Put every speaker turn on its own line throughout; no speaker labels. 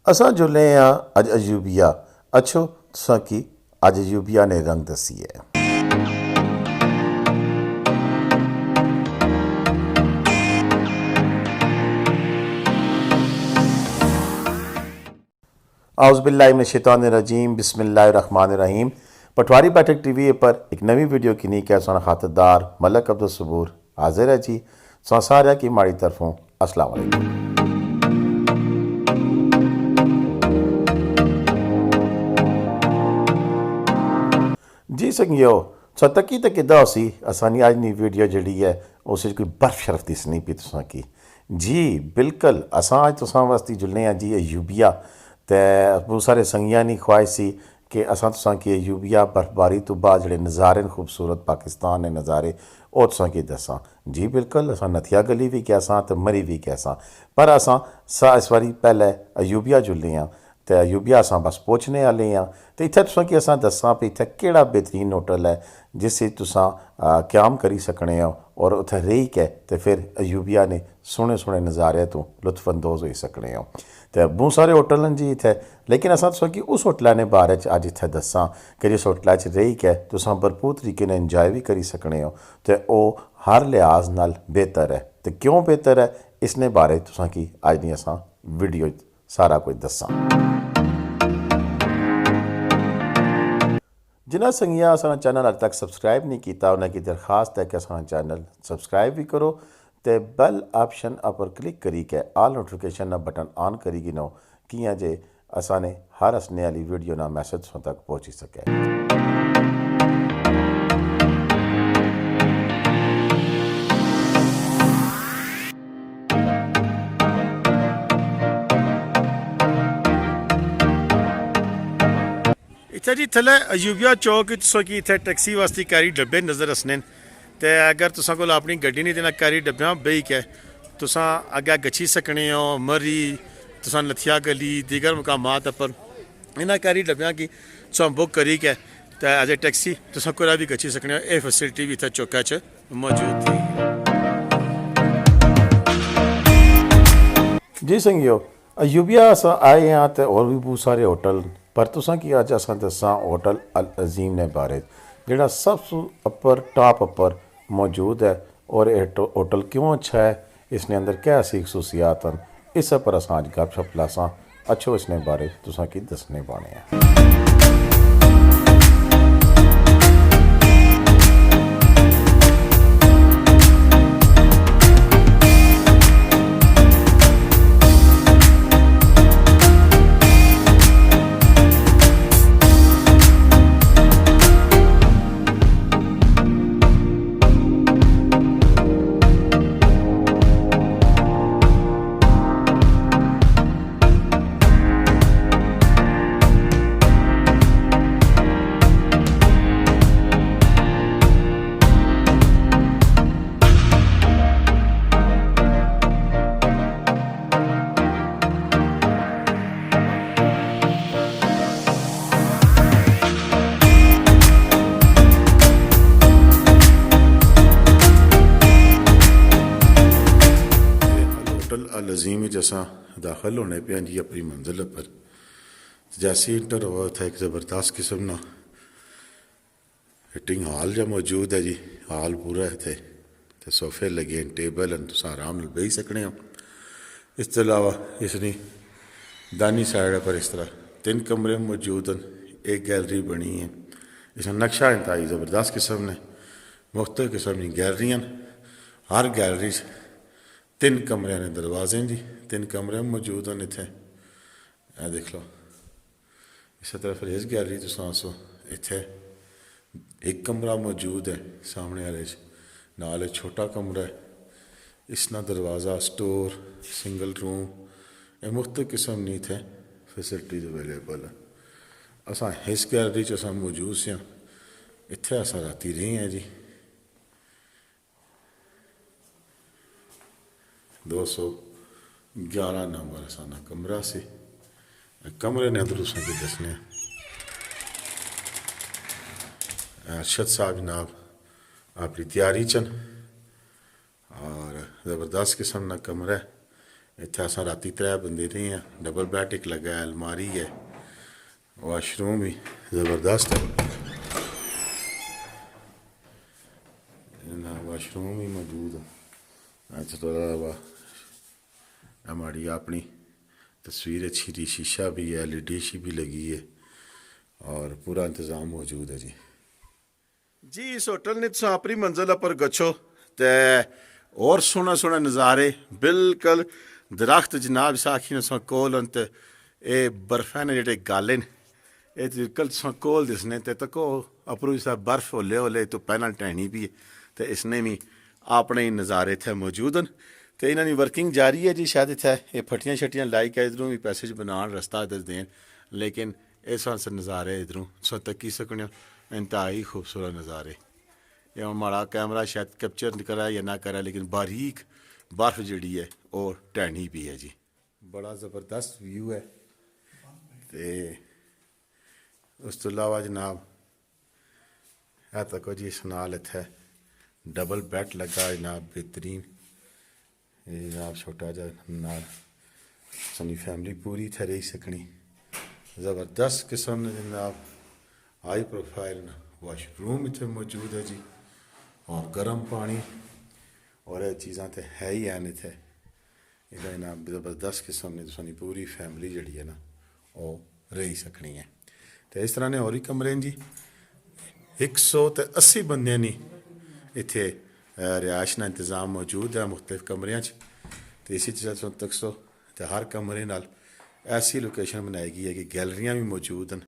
असां जुले हाँ अज अजूबिया अच्छो तुसां की अज अजूबिया ने रंग दसी है। औज़ुबिल्लाहिमिनश्शैतानिर्रजीम बिस्मिल्लाहिर्रहमानिर्रहीम। पटवारी बैठक टीवी पर एक नवी वीडियो की नी क्या सोना खातरदार मलक अब्दुल सबूर हाजिर है जी। सारा की माड़ी तरफों अस्सलाम वालेकुम जी। संगियो सो तकी तो किदा उसी असानी आज नी वीडियो जड़ी है उस कोई बर्फ शरफ दिसनी पी तुसां की जी बिल्कुल। असां आज तुसां वास्ते जुलने हैं जी अयूबिया। ते बहुत सारे संगिया नी ख्वाहिश सी कि असां तुसां की अयूबिया बर्फबारी तो बाद जड़े नज़ारे खूबसूरत पाकिस्तान ने नज़ारे और तुसां की दसां जी बिल्कुल। असां नथिया गली भी कैसा तो मरी भी कैसा पर असां इस बारी पहले अयूबिया जुलने हैं। तो अयूबिया असां बस पहुँचने वाले हाँ। तो इत्थे तुसां की असां दसां भी इत्थे केड़ा बेहतरीन होटल है जिससे तुसां क्याम करी सकने हो और उत्थे रही के तो फिर अयूबिया ने सोहने सोहने नज़ारे तो लुत्फअंदोज़ हो सकने हो। तो बहुत सारे होटल हैं जी इत्थे, लेकिन असां तुसां की उस होटल ने बारे च अज इत्थे दसां कि जिस होटल च रही के तुसां भरपूर तरीके ने इंजॉय भी करी सकने हो। तो वह हर लिहाज नाल बेहतर है। तो क्यों बेहतर है इसने बारे तुसां की अज दी असां वीडियो सारा कुछ दसां। जिन्हें संगिया असा चैनल अज तक सबसक्राइब नहीं किया उन्हें दरखास्त है कि असा चैनल सबसक्राइब भी करो तो बेल ऑप्शन पर क्लिक करी के आल नोटिफिकेशन बटन ऑन करी गिनो कि जे असा ने हर हसने वाली वीडियो ना मैसेज तक पहुँची सके।
इत्थे जी थले अयूबिया चौक तुसां की इत्थे टैक्सी वास्ते कैरी डब्बे नज़र आसने ते अगर तुसां कोल अपनी गड्डी नहीं देना कैरी डब्बे बेही के तुसां अग्गै गच्छी सकने हो। मरी तुसां नथिया गली दीगर मकामात पर इन्हां कैरी डब्बियां की तुसां बुक करी के ते एज ए टैक्सी तुसां कोई भी गच्छी सकने हो। यह फैसिलिटी भी इत्थे चौका च मौजूद थी
जी संगियो अयूबिया अस आए हैं तो और भी बहुत सारे होटल पर तुसां की अज असां दसां होटल अल अजीम ने बारे जोड़ा सबसे अपर टॉप अपर मौजूद है। और यह होटल क्यों अच्छा है इसने अंदर क्या ऐसी खसूसियात हैं इस पर असां अज गपशप लासां अच्छो इसने बारे तुसां की दसने पाने हैं।
अल अजीम असा दाखिल होने पे जी अपनी मंजिल पर जैसे इंटर हुआ था एक ज़बरदस्त किस्म ना हिटिंग हॉल जो मौजूद है जी। हॉल पूरा है तो सोफे लगे हैं टेबल हैं तुम आराम नाल बेही सकने हो। इस तो अलावा इसनी दानी साइड पर इस तरह 3 कमरे मौजूद हैं। एक गैलरी बनी है इसका नक्शा इंतहाई ज़बरदस्त किस्म ने मुख्तलिफ किस्म की गैलरियाँ हर गैलरी 3 कमरे ने दरवाजे जी 3 कमरे मौजूद हैं इतने देख लो। इस तरह फिर इस गैलरी तो आसो इतने एक कमरा मौजूद है सामने वाले नाल छोटा कमरा है इसना दरवाज़ा स्टोर सिंगल रूम ये मुख्तलिफ किस्म की इतने फैसिलिटीज अवेलेबल है। असा इस गैलरी असा मौजूद से इतने असा राती रहे हैं जी। 211 नंबर असाना कमरा से कमरे ने अंदर उसने दसने अरशद साहब जनाब अपनी तैयारी चन और ज़बरदस्त किस्म का कमरा है। इत्थे असां राती 3 बंदे रहे हैं। डबल बैड एक लगा है, अलमारी है, वाशरूम भी ज़बरदस्त है ना, वाशरूम भी मौजूद है। अच्छा तो हमारी अपनी तस्वीर अच्छी थी, शीशा भी है, LED भी लगी है और पूरा इंतज़ाम मौजूद है जी। जी इस होटल ने तुम अपनी मंजिल पर गच्छो ते और सोहना सोहना नज़ारे, बिल्कुल दरख्त जनाब साखी ने कोल ते ये बर्फा ने जेह्ड़े गाले न ये बिल्कुल तुम कोल दिसने ते तको अपरू सा बर्फ होले होले तो पैनल टहनी भी है ते इसने भी अपने नज़ारे इत्थे मौजूद न ते इन्हां दी वर्किंग जारी है जी। शायद इत्थे ये फट्टियां शट्टियां लाई के इधरों भी पैसेज बनान रस्ता इधर देन, लेकिन इस वास्ते नज़ारे इधरों तुम तक्की सकने हो, इंतहाई खूबसूरत नज़ारे। ये हमारा कैमरा शायद कैप्चर करा या ना करा, लेकिन बारीक बर्फ जी है और टहनी भी है जी। बड़ा ज़बरदस्त व्यू है ते उस तो इलावा जनाब है तको जी इस नाल इत्थे डबल बैड लगा जनाब, बेहतरीन। ये जनाब छोटा जा नाल सानी फैमिली पूरी इत्थे रही सकनी। ज़बरदस्त किस्म ने जनाब हाई प्रोफाइल वाशरूम इत्थे मौजूद है जी, और गर्म पानी और ये चीज़ां तो है ही हैं इत्थे। इहदा जनाब ज़बरदस्त किस्म ने सानी पूरी फैमिली जिहड़ी है ना वो रही सकनी है। तो इस तरह ने और ही कमरे जी 180 बंदे नी इत्थे रिहायश का इंतज़ाम मौजूद है मुख्तलिफ कमरियां च। तो इसी तरह तक सो तो हर कमरे नाल ऐसी लोकेशन बनाई गई है कि गैलरियां भी मौजूद हैं।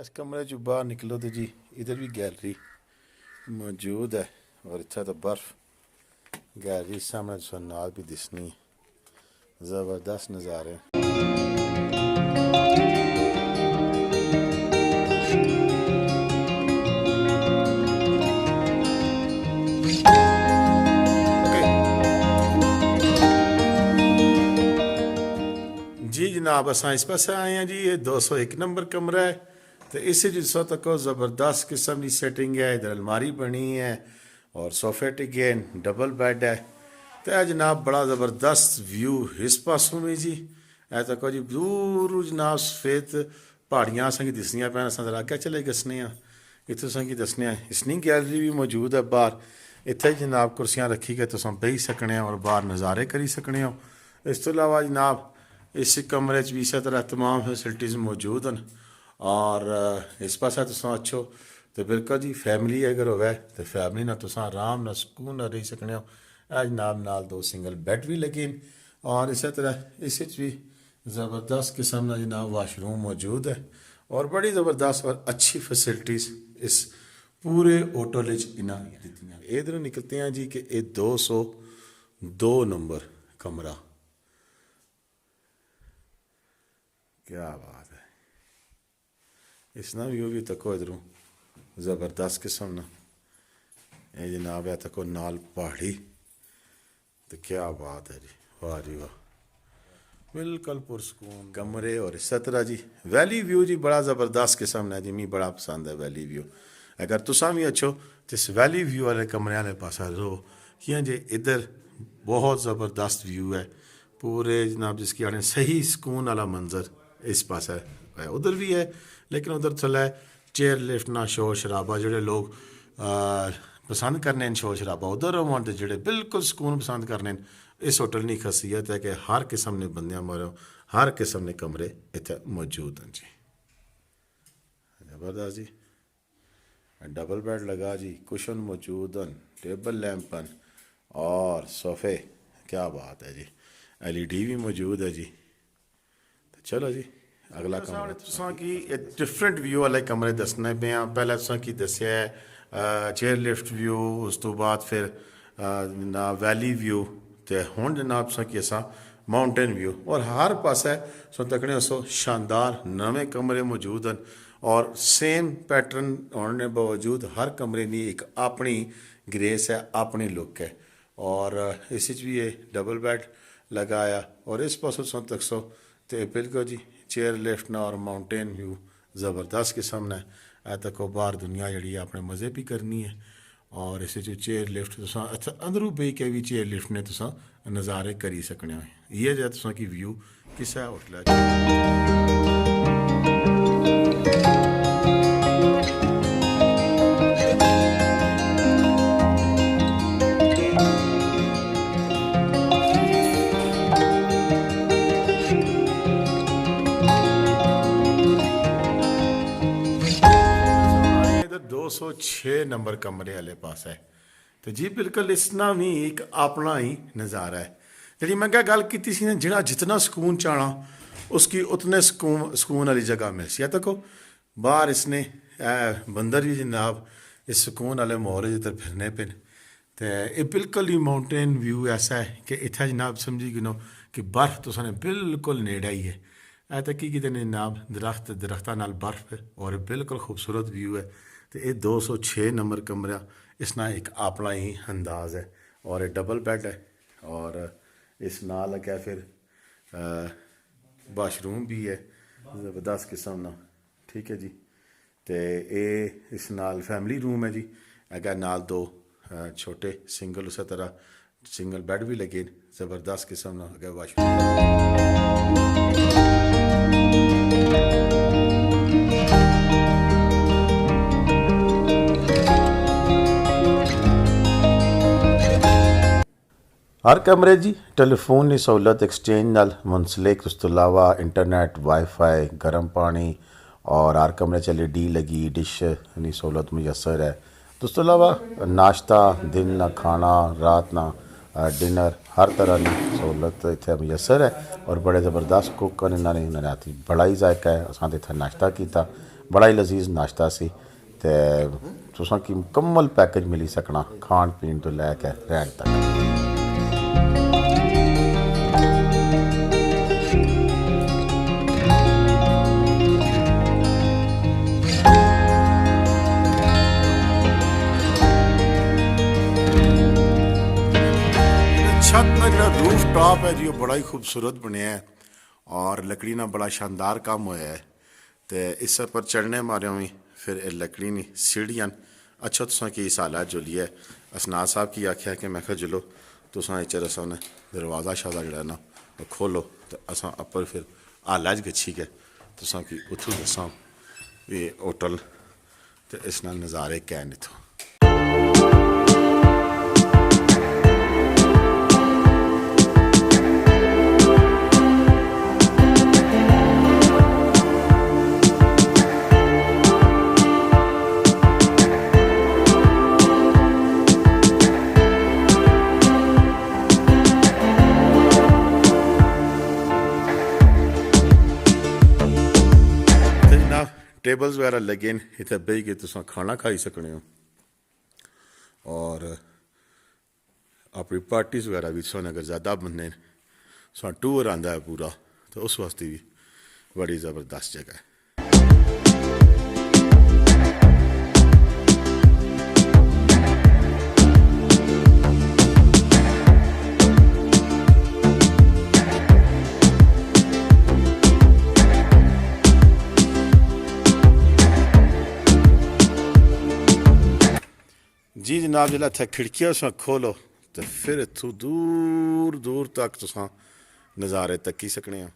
इस कमरे चो बाहर निकलो तो जी इधर भी गैलरी मौजूद है और इतना तो बर्फ गैलरी सामने नाल भी दिसनी, ज़बरदस्त नज़ारे। जी जनाब असा इस पास आए हैं जी, ये 201 नंबर कमरा है। तो इस जिसो तक ज़बरदस्त किस्म की सेटिंग है, इधर अलमारी बनी है और सोफे टिके, डबल बैड है। तो जनाब बड़ा ज़बरदस्त व्यू इस पासों में जी। ऐ तको जी दूर जनाब सफेद पहाड़ियां असेंगी दिसनियां पैन, अस जरा अग्गै चले गसने इत्थों असेंगी दसने इसनी गैलरी भी मौजूद है बाहर। इत्थे जनाब कुर्सियां रखी के तुम बेही सकने और बाहर नज़ारे करी सकने हो। इस तो अलावा जनाब इस कमरे भी इस तरह तमाम फैसिलिटीज़ मौजूद हैं और इस पास तुम अच्छो तो बिल्कुल जी फैमिली अगर होवे तो फैमिली ना तुम आराम ना सुकून ना रही सकने हो। जनाब नाल 2 सिंगल बैड भी लगे और इस तरह इस भी ज़बरदस्त किस्म का जनाब वाशरूम मौजूद है और बड़ी ज़बरदस्त और अच्छी फैसिलिटीज़ इस पूरे होटल इन्हें दित्तियां। इधर निकलते हैं जी कि ये 202 नंबर कमरा, क्या बात है। इसना व्यू भी तको इधरों ज़बरदस्त किस्म ना ये जनाब है तको नाल पहाड़ी, तो क्या बात है जी, वाह जी वाह, बिल्कुल पुरसकून कमरे। और इस तरह जी वैली व्यू जी बड़ा ज़बरदस्त किस्म है जी, मी बड़ा पसंद है वैली व्यू। अगर तुसा भी अच्छो तो इस वैली व्यू वाले कमरे वाले पास रहो कि जे इधर बहुत ज़बरदस्त व्यू है पूरे जनाब, जिसकी आने सही सुकून वाला मंजर इस पास है। उधर भी है लेकिन उधर थल्ले चेयर लिफ्ट ना शोर शराबा, जोड़े लोग पसंद करने शोर शराबा उधर रहो, जोड़े बिल्कुल सुकून पसंद करने। इस होटल की खासियत है कि हर किस्म ने बंद मारो, हर किस्म के कमरे इतने मौजूद हैं जी। जबरदस्त जी, डबल बेड लगा जी, कुशन मौजूद हैं, टेबल लैंपन और सोफे, क्या बात है जी। LED भी मौजूद है जी। तो चलो जी अगला कमरा तुसा की डिफरेंट व्यू वाले कमरे दसने पे हैं। पहले तुसा की दसिया है चेयर लिफ्ट व्यू, उस तो बाद फिर ना वैली व्यू, तो हुण जनाब तुसा की असा माउंटेन व्यू और हर पासे सो तकने सो शानदार नवे कमरे मौजूद हैं और सेम पैटर्न होने के बावजूद हर कमरे की एक अपनी ग्रेस है, अपनी लुक है। और इस भी ये डबल बैड लगाया और इस पासों तुम तक सो तो बिल्कुल जी चेयर लिफ्ट ना और माउंटेन व्यू ज़बरदस्त किस्म ने ए तको बाहर दुनिया जी अपने मज़े भी करनी है और इस जो चेयर लिफ्ट तुस अच्छा अंदरू बही के भी चेयर लिफ्ट ने तुस नज़ारे करी सकने हो ये जो तुस की व्यू किस होटल इधर 206 नंबर कमरे वाले पास है तो जी बिल्कुल इसना भी एक अपना ही नज़ारा है जी मैं क्या गल की थी ना जिना जितना सुकून चाहना उसकी उतने सुकून वाली जगह मिल सी तको बाहर इसने बंदर भी जनाब इस सुकून वाले माहौल जिधर फिरने पे तो ये बिल्कुल ही माउंटेन व्यू ऐसा है कि इतना जनाब समझी गिनो कि बर्फ तो साने बिल्कुल नेड़ा ही है ऐ तक कि जनाब दरख्तां नाल बर्फ है और बिल्कुल खूबसूरत व्यू है तो ये 206 नंबर कमरा इसना एक अपना ही अंदाज है और ये डबल बेड है और इस नाल क्या फिर वाशरूम भी है ज़बरदस्त किस्म ना ठीक है जी तो ये इस नाल फैमिली रूम है जी अगर नाल दो छोटे सिंगल उस तरह सिंगल बेड भी लगे ज़बरदस्त किस्म ना अगर वाशरूम
हर कमरे जी टेलीफोन की सहूलत एक्सचेंज नाल मुंसलिक उस तो अलावा इंटरनेट वाईफाई गर्म पानी और हर कमरे च LED लगी डिश की सहूलत मुयसर है तो उस तो अलावा नाश्ता दिन ना खाना रात ना डिनर हर तरह की सहूलत इतने मुयसर है और बड़े ज़बरदस्त कुक ने इन्होंने रात बड़ा ही जायका है असां इतना नाश्ता किया बड़ा ही लजीज नाश्ता सी ते तुसां की मुकम्मल पैकेज मिली सकना खान पीन तो लैके रहन तक
छत का जो रूफ टॉप है जी वो बड़ा ही खूबसूरत बनया है और लकड़ी ना बड़ा शानदार काम होया है तो इस पर चढ़ने मारे भी फिर लकड़ी नहीं सीढ़ियाँ अच्छा तुसा की इस हालत जो लिया असनाद साहब की आख्या कि मैं चलो तुसा इचर असा ने दरवाज़ा शाजा जड़ा ना वो खोलो तो असा अपर फिर हाल च गच्छी गए तुसा की उतों दसा ये होटल तो इस नाल नज़ारे कैन इतों टेबल्स वगैरह लगे इतने बही के तुम खाना खाई सकने हो और अपनी पार्टीज वगैरह भी तुम अगर ज़्यादा बंदे टूर आंदा है पूरा तो उस वास्ते भी बड़ी ज़बरदस्त जगह है जी जनाब जिला इतना खिड़कियां तुम खोलो तो फिर इतों दूर दूर तक तुस नज़ारे तक्की सकने हो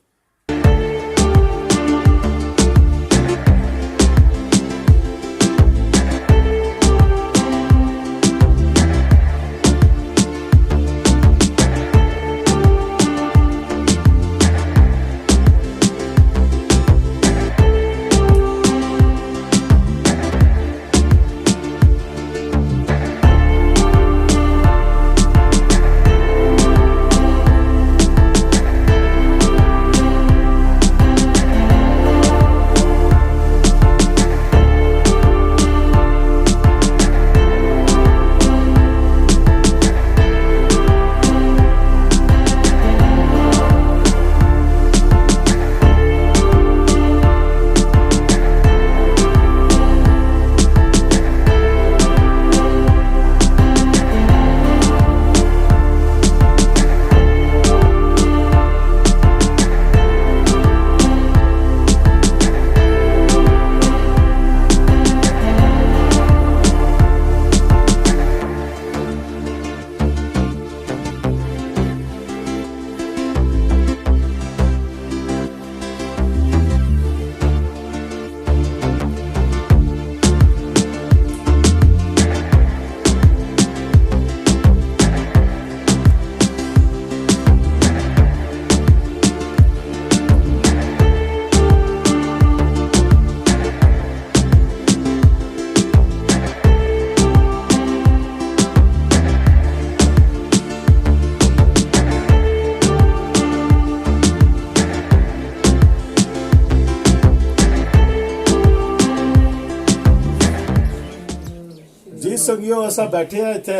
ਸੰਗਿਓ ਅਸਾਂ ਬੈਠੇ ਆ ਇੱਥੇ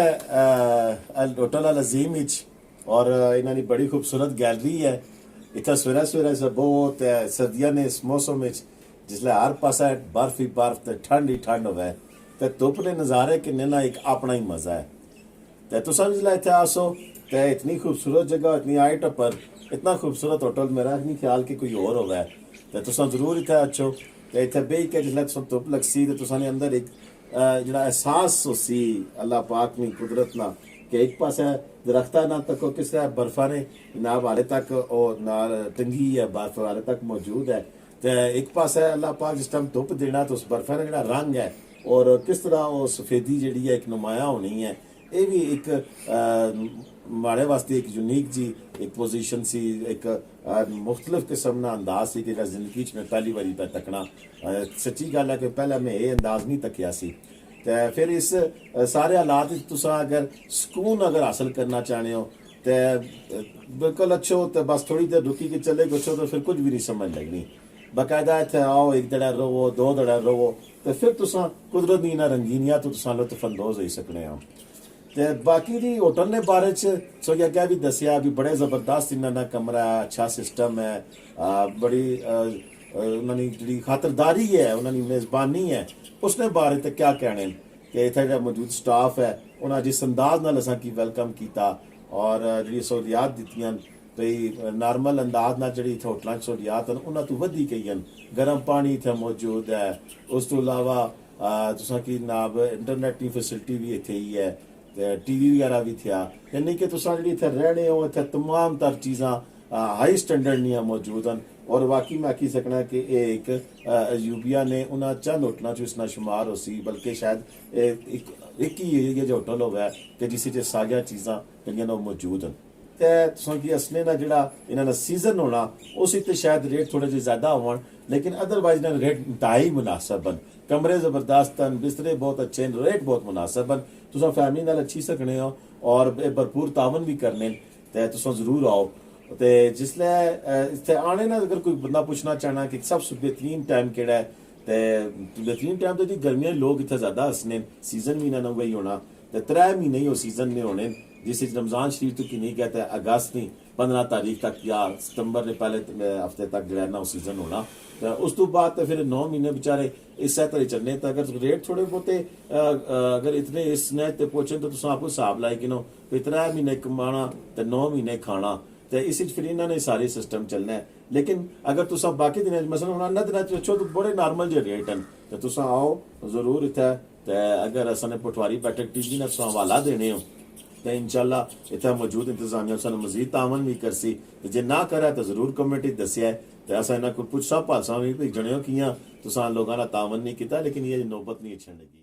ਹੋਟਲ ਅਲ ਅਜ਼ੀਮ ਵਿੱਚ ਔਰ ਇਹਨਾਂ ਦੀ ਬੜੀ ਖੂਬਸੂਰਤ ਗੈਲਰੀ ਹੈ ਇੱਥੇ ਸਵੇਰੇ ਬਹੁਤ ਸਰਦੀਆਂ ਨੇ ਇਸ ਮੌਸਮ ਵਿੱਚ ਜਿਸਲੇ ਹਰ ਪਾਸਾ ਬਰਫ ਹੀ ਬਰਫ ਤੇ ਠੰਡ ਹੀ ਠੰਡ ਹੋਵੇ ਤੇ ਧੁੱਪ ਦੇ ਨਜ਼ਾਰੇ ਕਿੰਨੇ ਨਾ ਇੱਕ ਆਪਣਾ ਹੀ ਮਜ਼ਾ ਹੈ ਤੇ ਤੁਸੀਂ ਜਿਸਲੇ ਇੱਥੇ ਆਸੋ ਤੇ ਇਤਨੀ ਖੂਬਸੂਰਤ ਜਗ੍ਹਾ ਇਤਨੀ ਹਾਈਟ पर इतना खूबसूरत होटल मेरा नहीं ख्याल कि कोई और होगा तो तुसा जरूर इतना अच्छो तो इतने बेह के जिसले तुसा धुप लगसी तो तुसा ने अंदर एक जरा एहसास सी अल्लाह पाक ने कुदरत ना कि एक पास दरख्ता ना तक किस तरह बर्फा ने जनाब हाले तक और नाल टंगी है बर्फ हाले तक मौजूद है तो एक पास है अल्लाह पाक जिस टाइम धुप देना तो उस बर्फा ने जो रंग है और किस तरह वो सफेदी जी है एक नुमाया होनी है ये भी एक माड़े वास्ते एक यूनिक जी एक पोजीशन सी एक मुख्तलिफ किस्म का अंदाज सी कि जिंदगी च मैं पहली बारी पे तकना सच्ची गल है कि पहले मैं ये अंदाज नहीं तकिया सी ते फिर इस सारे हालात तुसा अगर सुकून अगर हासिल करना चाहते हो तो बिल्कुल अच्छो तो बस थोड़ी देर रुकी के चले गो तो फिर कुछ भी नहीं समझ लगनी बाकायदा इतने आओ एक दड़ा रवो दो दड़ा रवो तो फिर तुसा कुदरत दी ना रंगीनियां तो तुसा लुत्फअंदोज हो सकने हो ਤੇ ਬਾਕੀ ਦੀ ਹੋਟਲ ਦੇ ਬਾਰੇ ਚ ਸੋ ਅੱਗੇ ਵੀ ਦੱਸਿਆ ਵੀ ਬੜੇ ਜ਼ਬਰਦਸਤ ਇਹਨਾਂ ਦਾ ਕਮਰਾ ਹੈ ਅੱਛਾ ਸਿਸਟਮ ਹੈ ਬੜੀ ਉਹਨਾਂ ਦੀ ਜਿਹੜੀ ਖਾਤਰਦਾਰੀ ਹੈ ਉਹਨਾਂ ਦੀ ਮੇਜ਼ਬਾਨੀ ਹੈ ਉਸਨੇ ਬਾਰੇ ਤੇ ਕੀ ਕਹਿਣੇ ਕਿ ਇੱਥੇ ਜਿਹੜਾ ਮੌਜੂਦ ਸਟਾਫ ਹੈ ਉਹਨਾਂ ਜਿਸ ਅੰਦਾਜ਼ ਨਾਲ ਅਸਾਂ ਕੀ ਵੈਲਕਮ ਕੀਤਾ ਔਰ ਜਿਹੜੀ ਸਹੂਲੀਅਤ ਦਿੱਤੀਆਂ ਭਈ ਨਾਰਮਲ ਅੰਦਾਜ਼ ਨਾਲ ਜਿਹੜੀ ਇੱਥੇ ਹੋਟਲਾਂ 'ਚ ਸਹੂਲੀਅਤ ਹਨ ਉਹਨਾਂ ਤੋਂ ਵਧੀ ਗਈ ਹਨ ਗਰਮ ਪਾਣੀ ਇੱਥੇ ਮੌਜੂਦ ਹੈ ਉਸ ਤੋਂ ਇਲਾਵਾ ਤੁਸਾਂ ਕੀ ਨਾਬ ਇੰਟਰਨੈਟ ਦੀ ਫੈਸਿਲਿਟੀ ਵੀ ਇੱਥੇ ਹੀ ਹੈ टीवी वगैरह भी थिया यानी कि तुसा जी इतने रहने हो इतने तमाम तर चीज़ा हाई स्टैंडर्ड नहीं मौजूद हैं और वाकई मैं आखी सकना कि एक अजूबिया ने उन्होंने चंद होटलों च इसना शुमार हो सी बल्कि शायद एक ही ये जो होटल होगा कि जिस सारिया चीज़ा जो मौजूद हैं तो तुसा कि असले ना जोड़ा इन्होंने सीजन होना उस शायद रेट थोड़े जे ज़्यादा हो लेकिन अदरवाइज इन्होंने रेट इंतहाई मुनासिब हैं कमरे ज़बरदस्त हैं बिस्तरे बहुत अच्छे हैं रेट बहुत मुनासिब हैं तुसा फैमिली नाल अच्छी सकने हो और भरपूर तावन भी करने ते तुसा जरूर आओ ते जिसले इत्थे आने ना अगर कोई बंदा पूछना चाहना कि सबसे बेहतरीन टाइम केड़ा है ते बेहतरीन टाइम तो जी गर्मियां लोग इत्थे ज़्यादा हसने सीजन भी इन्होंने वही होना ते 3 महीने ही सीजन में होने जिस रमज़ान शरीफ तो कि नहीं कहते अगस्त नहीं 15 तारीख तक या सितंबर के पहले हफ्ते तक जो है ना सीजन होना तो उस तो बाद तो फिर 9 महीने बेचारे इस तरह चलने तो अगर रेट थोड़े बहुते अगर इतने इस नैत पहुंचे तो तुम आपको हिसाब लाए कि नो 3 महीने कमाना तो 9 महीने खाना तो इस फिर इन्होंने सारे सिस्टम चलना है लेकिन अगर तुम बाकी दिन मसलन हम अन्य दिन अच्छो तो बड़े नॉर्मल जो रेट हैं तो तुम आओ जरूर इतना तो अगर असने पटवारी बैठक टीवी ने हवाला देने हो तो इंशाल्लाह इतना मौजूद इंतजामिया सानू मजीद तावन भी करसी ते जे ना करा तो जरूर कमेटी दसिया तो असा इन्होंने कुछ पुछसा भालसा भी जणियो कियां तुसां लोगों का तावन नहीं किया लेकिन ये नौबत नहीं अच्छी लगी।